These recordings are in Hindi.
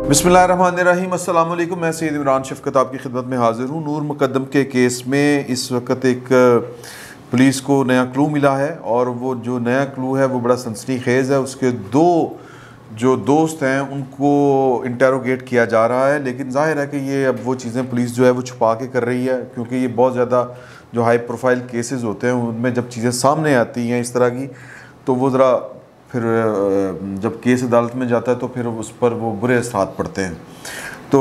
बिस्मिल्लाहिर्रहमानिर्रहीम, अस्सलाम वालेकुम। मैं सैयद इमरान शफ़क़त आपकी खिदमत में हाज़िर हूँ। नूर मुक़द्दम के केस में इस वक्त एक पुलिस को नया क्लू मिला है और वो जो नया क्लू है वो बड़ा सनसनीखेज़ है। उसके दो जो दोस्त हैं उनको इंटेरोगेट किया जा रहा है, लेकिन ज़ाहिर है कि ये अब वो चीज़ें पुलिस जो है वो छुपा के कर रही है, क्योंकि ये बहुत ज़्यादा जो हाई प्रोफाइल केसेस होते हैं उनमें जब चीज़ें सामने आती हैं इस तरह की, तो वो ज़रा फिर जब केस अदालत में जाता है तो फिर उस पर वो बुरे असरात पड़ते हैं। तो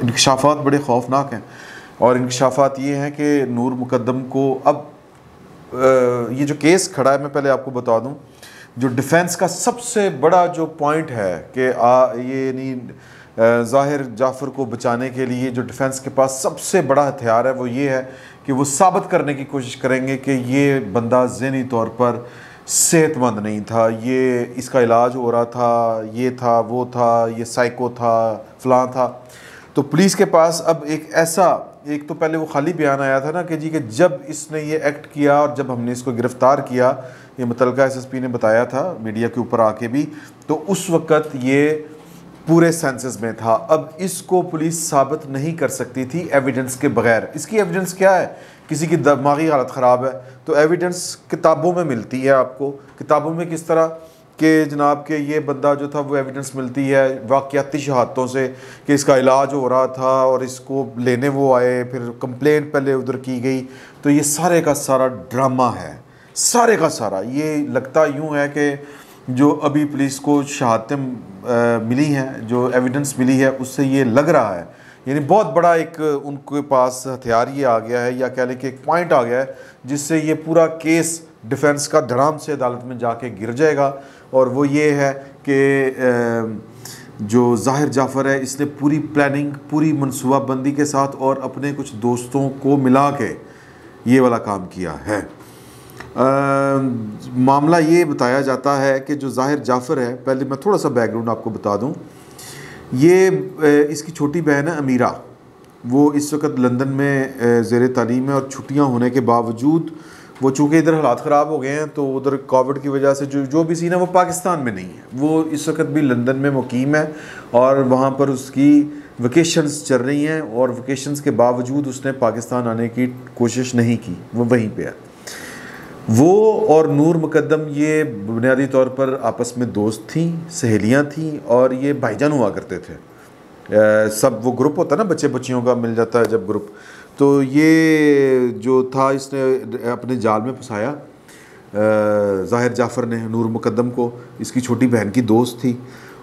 इंकशाफात बड़े खौफनाक हैं और इंकशाफात ये हैं कि नूर मुक़द्दम को अब ये जो केस खड़ा है, मैं पहले आपको बता दूं, जो डिफेंस का सबसे बड़ा जो पॉइंट है कि ये नहीं ज़ाहिर जाफ़र को बचाने के लिए जो डिफेंस के पास सबसे बड़ा हथियार है वो ये है कि वो साबित करने की कोशिश करेंगे कि ये बंदा ज़हनी तौर पर सेहतमंद नहीं था, ये इसका इलाज हो रहा था, ये था, वो था, ये साइको था, फ़लाँ था। तो पुलिस के पास अब एक ऐसा, एक तो पहले वो खाली बयान आया था ना कि जी कि जब इसने ये एक्ट किया और जब हमने इसको गिरफ़्तार किया, ये मुतलका SSP ने बताया था मीडिया के ऊपर आके भी, तो उस वक़्त ये पूरे सेंसेस में था। अब इसको पुलिस साबित नहीं कर सकती थी एविडेंस के बगैर। इसकी एविडेंस क्या है? किसी की दिमागी हालत ख़राब है तो एविडेंस किताबों में मिलती है आपको। किताबों में किस तरह कि जनाब के ये बंदा जो था वो एविडेंस मिलती है वाक़याती शहादतों से कि इसका इलाज हो रहा था और इसको लेने वो आए, फिर कंप्लेंट पहले उधर की गई। तो ये सारे का सारा ड्रामा है, सारे का सारा। ये लगता यूँ है कि जो अभी पुलिस को शहादतें मिली हैं, जो एविडेंस मिली है, उससे ये लग रहा है यानी बहुत बड़ा एक उनके पास हथियार ये आ गया है, या कह लें कि एक पॉइंट आ गया है जिससे ये पूरा केस डिफेंस का धड़ाम से अदालत में जाके गिर जाएगा। और वो ये है कि जो ज़ाहिर जाफ़र है इसने पूरी प्लानिंग, पूरी मनसूबाबंदी के साथ और अपने कुछ दोस्तों को मिला के ये वाला काम किया है। मामला ये बताया जाता है कि जो ज़ाहिर जाफ़र है, पहले मैं थोड़ा सा बैकग्राउंड आपको बता दूं, ये इसकी छोटी बहन है अमीरा। वो इस वक्त लंदन में ज़ेर तालीम है और छुट्टियां होने के बावजूद वो चूँकि इधर हालात ख़राब हो गए हैं तो उधर कोविड की वजह से जो भी सीन है वो पाकिस्तान में नहीं है। वो इस वक्त भी लंदन में मुकीम है और वहाँ पर उसकी वेकेशंस चल रही हैं और वेकेशंस के बावजूद उसने पाकिस्तान आने की कोशिश नहीं की, वो वहीं पे है। वो और नूर मुक़द्दम ये बुनियादी तौर पर आपस में दोस्त थी, सहेलियां थी और ये भाईजान हुआ करते थे। सब वो ग्रुप होता है ना, बच्चे बच्चियों का मिल जाता है जब ग्रुप, तो ये जो था इसने अपने जाल में फंसाया ज़ाहिर जाफ़र ने नूर मुक़द्दम को। इसकी छोटी बहन की दोस्त थी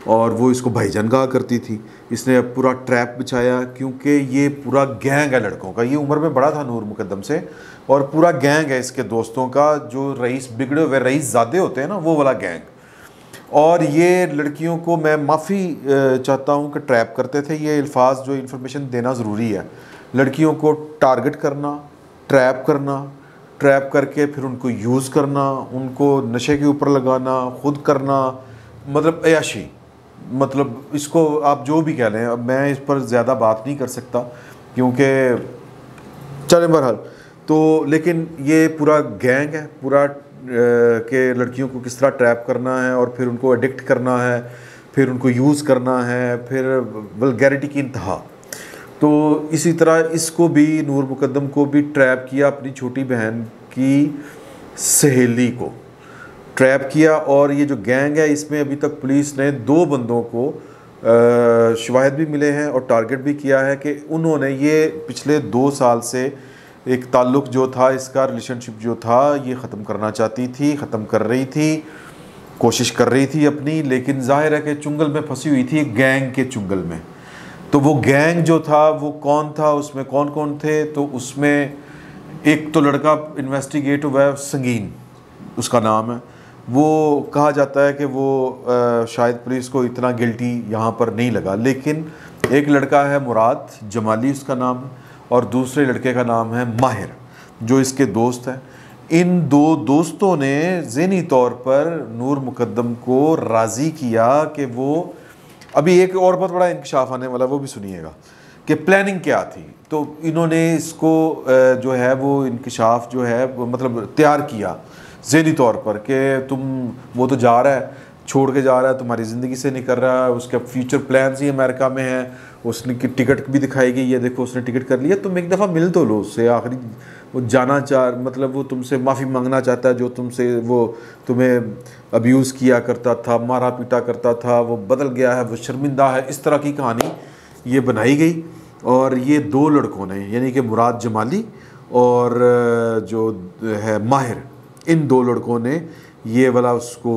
और वो इसको भाईजान कहा करती थी। इसने पूरा ट्रैप बिछाया क्योंकि ये पूरा गैंग है लड़कों का। ये उम्र में बड़ा था नूर मुक़द्दम से और पूरा गैंग है इसके दोस्तों का, जो रईस बिगड़े हुए रईस ज़ादे होते हैं ना, वो वाला गैंग। और ये लड़कियों को, मैं माफ़ी चाहता हूँ कि ट्रैप करते थे। ये अल्फाज जो इन्फॉर्मेशन देना ज़रूरी है। लड़कियों को टारगेट करना, ट्रैप करके फिर उनको यूज़ करना, उनको नशे के ऊपर लगाना, ख़ुद करना, मतलब अयाशी, मतलब इसको आप जो भी कह लें। अब मैं इस पर ज़्यादा बात नहीं कर सकता क्योंकि चलें बहरहाल। तो लेकिन ये पूरा गैंग है पूरा के लड़कियों को किस तरह ट्रैप करना है और फिर उनको एडिक्ट करना है, फिर उनको यूज़ करना है, फिर वल्गैरिटी की इंतहा। तो इसी तरह इसको भी, नूर मुक़द्दम को भी ट्रैप किया, अपनी छोटी बहन की सहेली को ट्रैप किया। और ये जो गैंग है इसमें अभी तक पुलिस ने 2 बंदों को शवाहिद भी मिले हैं और टारगेट भी किया है कि उन्होंने ये पिछले 2 साल से एक ताल्लुक़ जो था, इसका रिलेशनशिप जो था, ये ख़त्म करना चाहती थी, ख़त्म कर रही थी, कोशिश कर रही थी अपनी, लेकिन ज़ाहिर है कि चुंगल में फंसी हुई थी, एक गैंग के चुंगल में। तो वो गैंग जो था वो कौन था, उसमें कौन कौन थे? तो उसमें एक तो लड़का इन्वेस्टिगेट हुआ है, संगीन उसका नाम है। वो कहा जाता है कि वो शायद पुलिस को इतना गिल्टी यहाँ पर नहीं लगा, लेकिन एक लड़का है मुराद जमाली उसका नाम है और दूसरे लड़के का नाम है माहिर, जो इसके दोस्त हैं। इन 2 दोस्तों ने ज़हनी तौर पर नूर मुक़द्दम को राज़ी किया कि वो, अभी एक और बहुत बड़ा इंकशाफ आने वाला, वो भी सुनिएगा कि प्लानिंग क्या थी। तो इन्होंने इसको जो है वो इंकशाफ जो है मतलब तैयार किया ज़हनी तौर पर कि वो तो जा रहा है छोड़ के जा रहा है, तुम्हारी ज़िंदगी से निकल रहा है, उसके फ्यूचर प्लान्स ही अमेरिका में हैं, उसने की टिकट भी दिखाई गई है, देखो उसने टिकट कर लिया, तुम एक दफ़ा मिल तो लो उससे। आखिरी वो जाना मतलब वो तुमसे माफ़ी मांगना चाहता है, जो तुमसे वो तुम्हें अब्यूज़ किया करता था, मारा पीटा करता था, वो बदल गया है, वो शर्मिंदा है। इस तरह की कहानी ये बनाई गई। और ये 2 लड़कों ने, यानी कि मुराद जमाली और जो है माहिर, इन 2 लड़कों ने ये वाला उसको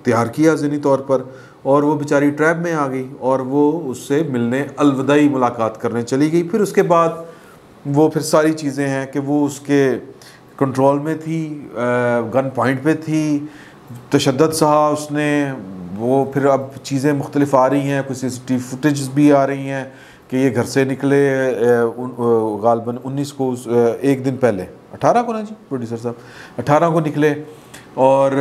तैयार किया ज़हनी तौर पर, और वो बेचारी ट्रैप में आ गई और वो उससे मिलने अलविदाई मुलाकात करने चली गई। फिर उसके बाद वो फिर सारी चीज़ें हैं कि वो उसके कंट्रोल में थी, गन पॉइंट पे थी, तशद्दुद सहा उसने। वो फिर अब चीज़ें मुख्तलिफ आ रही हैं, कुछ CCTV फुटेज भी आ रही हैं कि ये घर से निकले गालबन 19 को, एक दिन पहले 18 को ना जी प्रोड्यूसर साहब, 18 को निकले। और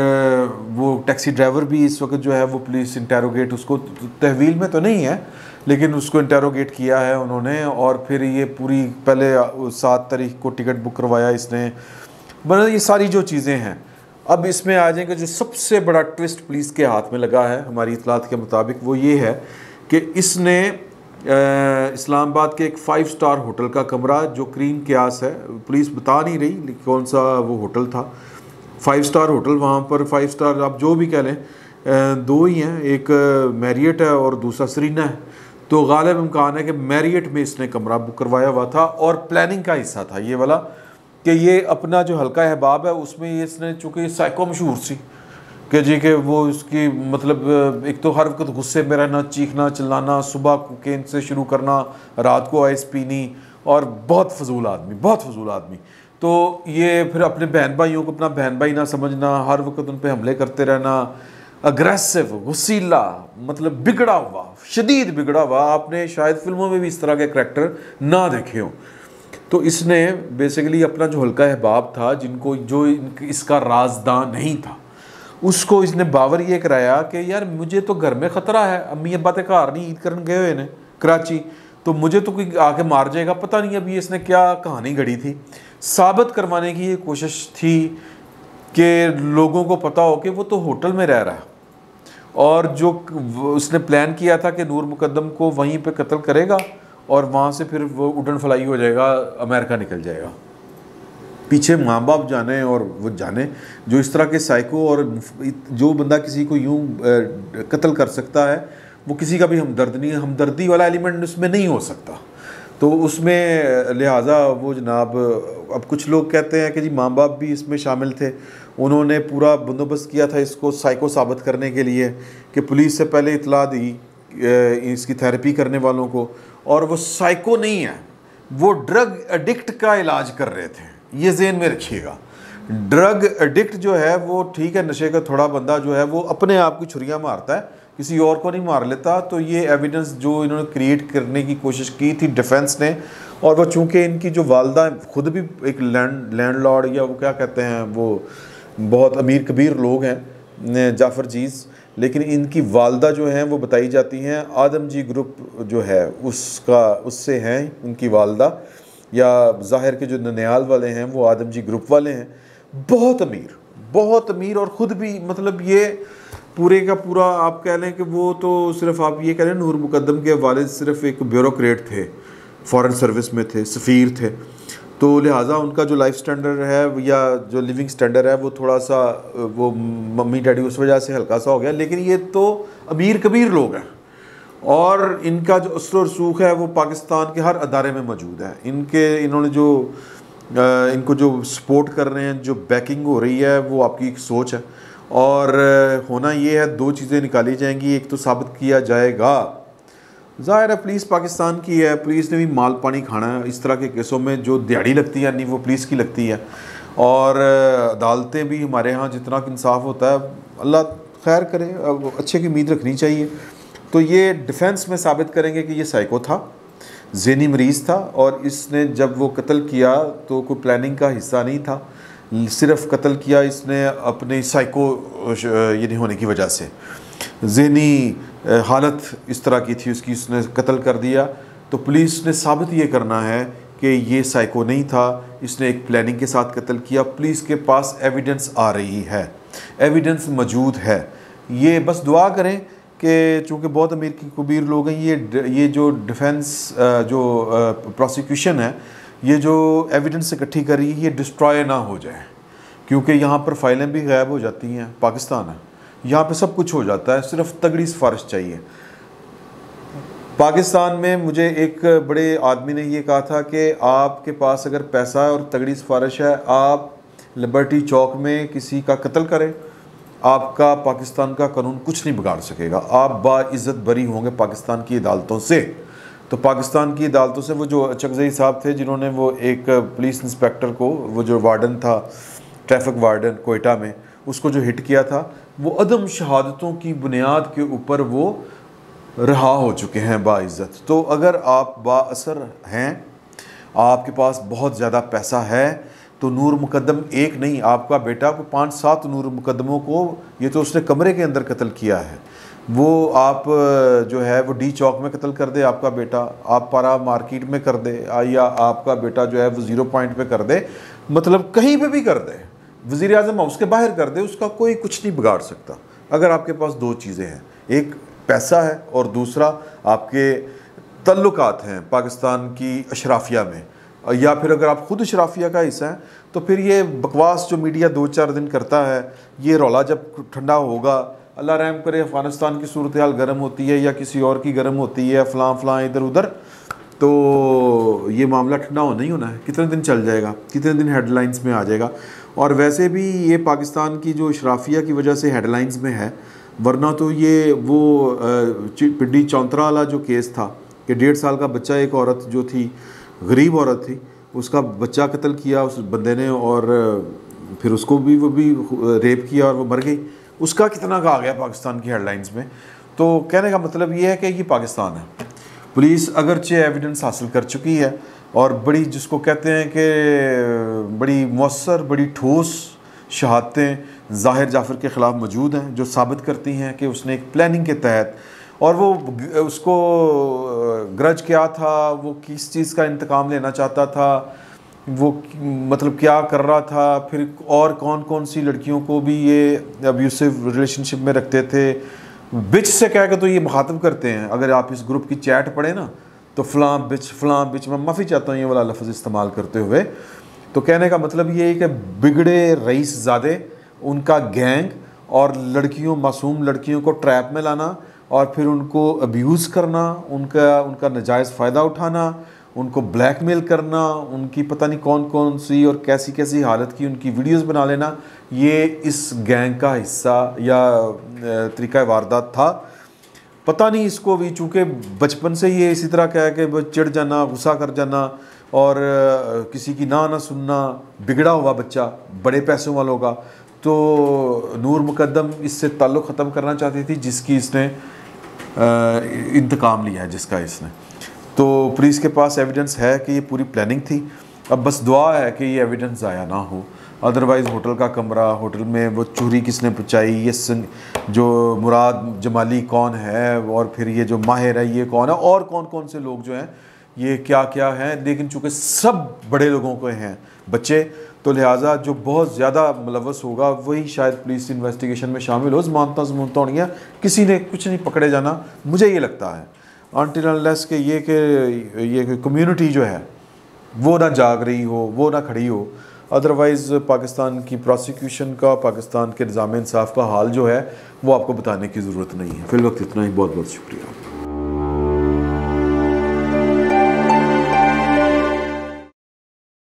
वो टैक्सी ड्राइवर भी इस वक्त जो है वो पुलिस इंटेरोगेट, उसको तहवील में तो नहीं है लेकिन उसको इंटेरोगेट किया है उन्होंने। और फिर ये पूरी पहले 7 तारीख को टिकट बुक करवाया इसने, मतलब ये सारी जो चीज़ें हैं। अब इसमें आ जाएंगे जो सबसे बड़ा ट्विस्ट पुलिस के हाथ में लगा है हमारी इतलात के मुताबिक, वो ये है कि इसने इस्लामाबाद के एक 5 स्टार होटल का कमरा, जो क्रीम क्यास है, पुलिस बता नहीं रही कौन सा वो होटल था, 5 स्टार होटल, वहाँ पर 5 स्टार आप जो भी कह लें, 2 ही हैं, एक मैरियट है और दूसरा सरीना है। तो गालिब इम्कान है कि मैरियट में इसने कमरा बुक करवाया हुआ था और प्लानिंग का हिस्सा था ये वाला, कि ये अपना जो हल्का अहबाब है उसमें ये इसने, चूँकि साइको मशहूर सी कि जी कि वो उसकी मतलब एक तो हर वक्त गुस्से में रहना, चीखना चिल्लाना, सुबह कोकेन से शुरू करना, रात को आइस पीनी, और बहुत फजूल आदमी, बहुत फजूल आदमी। तो ये फिर अपने बहन भाइयों को अपना बहन भाई ना समझना, हर वक्त उन पर हमले करते रहना, अग्रेसिव, गुस्सीला, मतलब बिगड़ा हुआ, शदीद बिगड़ा हुआ। आपने शायद फिल्मों में भी इस तरह के करैक्टर ना देखे हों। तो इसने बेसिकली अपना जो हल्का अहबाब था, जिनको जो इसका राजदान नहीं था, उसको इसने बावर ये कराया कि यार मुझे तो घर में ख़तरा है, अम्मी अब्बा ते घर नहीं, ईद करन गए हुए ने कराची, तो मुझे तो कोई आके मार जाएगा, पता नहीं अभी इसने क्या कहानी गढ़ी थी। साबित करवाने की ये कोशिश थी कि लोगों को पता हो कि वो तो होटल में रह रहा है, और जो उसने प्लान किया था कि नूर मुकद्दम को वहीं पे कत्ल करेगा और वहाँ से फिर वो उड़न फलाई हो जाएगा, अमेरिका निकल जाएगा। पीछे माँ बाप जाने और वो जाने, जो इस तरह के साइको, और जो बंदा किसी को यूं कत्ल कर सकता है वो किसी का भी हमदर्दी वाला एलिमेंट उसमें नहीं हो सकता। तो उसमें लिहाजा वो जनाब, अब कुछ लोग कहते हैं कि जी माँ बाप भी इसमें शामिल थे, उन्होंने पूरा बंदोबस्त किया था इसको साइको साबित करने के लिए, कि पुलिस से पहले इतला दी इसकी थेरेपी करने वालों को, और वो साइको नहीं है, वो ड्रग एडिक्ट का इलाज कर रहे थे। ये ज़हन में रखिएगा, ड्रग एडिक्ट जो है वो ठीक है, नशे का थोड़ा बंदा जो है वो अपने आप की छुरियाँ मारता है, किसी और को नहीं मार लेता। तो ये एविडेंस जो इन्होंने क्रिएट करने की कोशिश की थी डिफेंस ने, और वो चूँकि इनकी जो वालदा खुद भी एक लैंडलॉर्ड या वो क्या कहते हैं, वो बहुत अमीर कबीर लोग हैं, जाफ़र जीज़, लेकिन इनकी वालदा जो हैं वो बताई जाती हैं आदमजी ग्रुप जो है उससे हैं उनकी वालदा, या ज़ाहिर के जो ननियाल वाले हैं वो आदमजी ग्रुप वाले हैं, बहुत अमीर, और ख़ुद भी मतलब ये पूरे का पूरा आप कह लें कि वो तो सिर्फ आप ये कह लें नूर मुकद्दम के वालिद सिर्फ एक ब्यूरोक्रेट थे, फॉरेन सर्विस में थे, सफ़ीर थे, तो लिहाजा उनका जो लाइफ स्टैंडर्ड है या जो लिविंग स्टैंडर्ड है वो थोड़ा सा वो मम्मी डैडी उस वजह से हल्का सा हो गया। लेकिन ये तो अमीर कबीर लोग हैं, और इनका जो असर रसूख है वो पाकिस्तान के हर अदारे में मौजूद है। इन्होंने जो इनको जो सपोर्ट कर रहे हैं, जो बैकिंग हो रही है, वो आपकी एक सोच है। और होना ये है, 2 चीज़ें निकाली जाएंगी। एक तो साबित किया जाएगा, ज़ाहिर है पुलिस पाकिस्तान की है, पुलिस ने भी माल पानी खाना है इस तरह के केसों में, जो दिहाड़ी लगती है नहीं वो पुलिस की लगती है, और अदालतें भी हमारे यहाँ जितना इंसाफ होता है, अल्लाह खैर करे, अब अच्छे की उम्मीद रखनी चाहिए। तो ये डिफेंस में साबित करेंगे कि ये साइको था, ज़हनी मरीज़ था, और इसने जब वो कत्ल किया तो कोई प्लानिंग का हिस्सा नहीं था, सिर्फ कत्ल किया इसने अपने साइको ये नहीं होने की वजह से, ज़हनी हालत इस तरह की थी उसकी, उसने कत्ल कर दिया। तो पुलिस ने साबित ये करना है कि ये साइको नहीं था, इसने एक प्लानिंग के साथ कत्ल किया। पुलिस के पास एविडेंस आ रही है, एविडेंस मौजूद है ये बस दुआ करें कि चूँकि बहुत अमीर की कबीर लोग हैं, ये जो डिफेंस जो प्रोसिक्यूशन है, ये जो एविडेंस इकट्ठी कर रही है, ये डिस्ट्रॉय ना हो जाए, क्योंकि यहाँ पर फाइलें भी गायब हो जाती हैं। पाकिस्तान है, यहाँ पे सब कुछ हो जाता है, सिर्फ तगड़ी सिफारिश चाहिए। पाकिस्तान में मुझे एक बड़े आदमी ने ये कहा था कि आपके पास अगर पैसा है और तगड़ी सिफारिश है, आप लिबर्टी चौक में किसी का कत्ल करें, आपका पाकिस्तान का कानून कुछ नहीं बिगाड़ सकेगा, आप बाइज़्ज़त बरी होंगे पाकिस्तान की अदालतों से। तो पाकिस्तान की अदालतों से वो जो चकजई साहब थे, जिन्होंने वो एक पुलिस इंस्पेक्टर को, वो जो वार्डन था, ट्रैफिक वार्डन कोयटा में, उसको जो हिट किया था, वो अदम शहादतों की बुनियाद के ऊपर वो रहा हो चुके हैं बाइज़्ज़त। तो अगर आप बाअसर हैं, आपके पास बहुत ज़्यादा पैसा है, तो नूर मुकद्दम एक नहीं, आपका बेटा को 5-7 नूर मुकद्दमों को, ये तो उसने कमरे के अंदर कत्ल किया है, वो आप जो है वो डी चौक में कत्ल कर दे आपका बेटा, आप पारा मार्केट में कर दे, या आपका बेटा जो है वो 0 पॉइंट पे कर दे, मतलब कहीं पे भी कर दे, वज़ीर आज़म हाउस के बाहर कर दे, उसका कोई कुछ नहीं बिगाड़ सकता। अगर आपके पास 2 चीज़ें हैं, एक पैसा है और दूसरा आपके तल्लुकात हैं पाकिस्तान की अशराफिया में, या फिर अगर आप खुद अशराफिया का हिस्सा हैं, तो फिर ये बकवास जो मीडिया 2-4 दिन करता है, ये रौला जब ठंडा होगा, अल्लाह रहम करे, अफ़गानिस्तान की सूरत हाल गर्म होती है या किसी और की गर्म होती है, फ़लाँ इधर उधर, तो ये मामला ठंडा होना ही होना है। कितने दिन चल जाएगा, कितने दिन हेडलाइंस में आ जाएगा। और वैसे भी ये पाकिस्तान की जो अशराफिया की वजह से हेडलाइंस में है, वरना तो ये वो पिंडी चौंतरा वाला जो केस था कि 1.5 साल का बच्चा, एक औरत जो थी, गरीब औरत थी, उसका बच्चा कत्ल किया उस बंदे ने, और फिर उसको भी वो भी रेप किया और वो मर गई, उसका कितना का आ गया पाकिस्तान की हेडलाइंस में। तो कहने का मतलब ये है कि ये पाकिस्तान है। पुलिस अगरचे एविडेंस हासिल कर चुकी है, और बड़ी, जिसको कहते हैं कि बड़ी मौसर, बड़ी ठोस शहादतें ज़ाहिर जाफ़र के ख़िलाफ़ मौजूद हैं, जो साबित करती हैं कि उसने एक प्लानिंग के तहत, और वो उसको ग्रज क्या था, वो किस चीज़ का इंतकाम लेना चाहता था, वो मतलब क्या कर रहा था, फिर और कौन कौन सी लड़कियों को भी ये अब्यूसिव रिलेशनशिप में रखते थे, बिच से कह के तो ये मुखातब करते हैं। अगर आप इस ग्रुप की चैट पढ़े ना, तो फ़लाँ बिच, मैं माफ़ी चाहता हूँ ये वाला लफ्ज़ इस्तेमाल करते हुए। तो कहने का मतलब ये है कि बिगड़े रईस ज़ादे, उनका गैंग, और लड़कियों, मासूम लड़कियों को ट्रैप में लाना और फिर उनको अब्यूज़ करना, उनका नाजायज़ फ़ायदा उठाना, उनको ब्लैकमेल करना, उनकी पता नहीं कौन कौन सी और कैसी कैसी हालत की उनकी वीडियोस बना लेना, ये इस गैंग का हिस्सा या तरीक़ा वारदात था। पता नहीं इसको भी, चूँकि बचपन से ये इसी तरह कह के चिढ़ जाना, गुस्सा कर जाना, और किसी की ना सुनना, बिगड़ा हुआ बच्चा, बड़े पैसों वालों का। तो नूर मुकद्दम इससे ताल्लुक़ ख़त्म करना चाहती थी, जिसकी इसने इंतकाम लिया है, जिसका इसने। तो पुलिस के पास एविडेंस है कि ये पूरी प्लानिंग थी। अब बस दुआ है कि ये एविडेंस ज़ाया ना हो। अदरवाइज़ होटल का कमरा, होटल में वो चोरी किसने पहुँचाई, ये जो मुराद जमाली कौन है, और फिर ये जो माहिर है ये कौन है, और कौन कौन से लोग जो हैं ये क्या क्या हैं। लेकिन चूँकि सब बड़े लोगों को हैं बच्चे, तो लिहाजा जो बहुत ज़्यादा मुलव्वस होगा वही शायद पुलिस इन्वेस्टिगेशन में शामिल हो। ज़मानत होनी है, किसी ने कुछ नहीं पकड़े जाना, मुझे ये लगता है, अनटिल अनलेस के ये कम्युनिटी जो है वो ना जाग रही हो, वो ना खड़ी हो। अदरवाइज़ पाकिस्तान की प्रोसिक्यूशन का, पाकिस्तान के निज़ाम इंसाफ का हाल जो है वो आपको बताने की ज़रूरत नहीं है। फिलहाल वक्त इतना ही, बहुत बहुत शुक्रिया।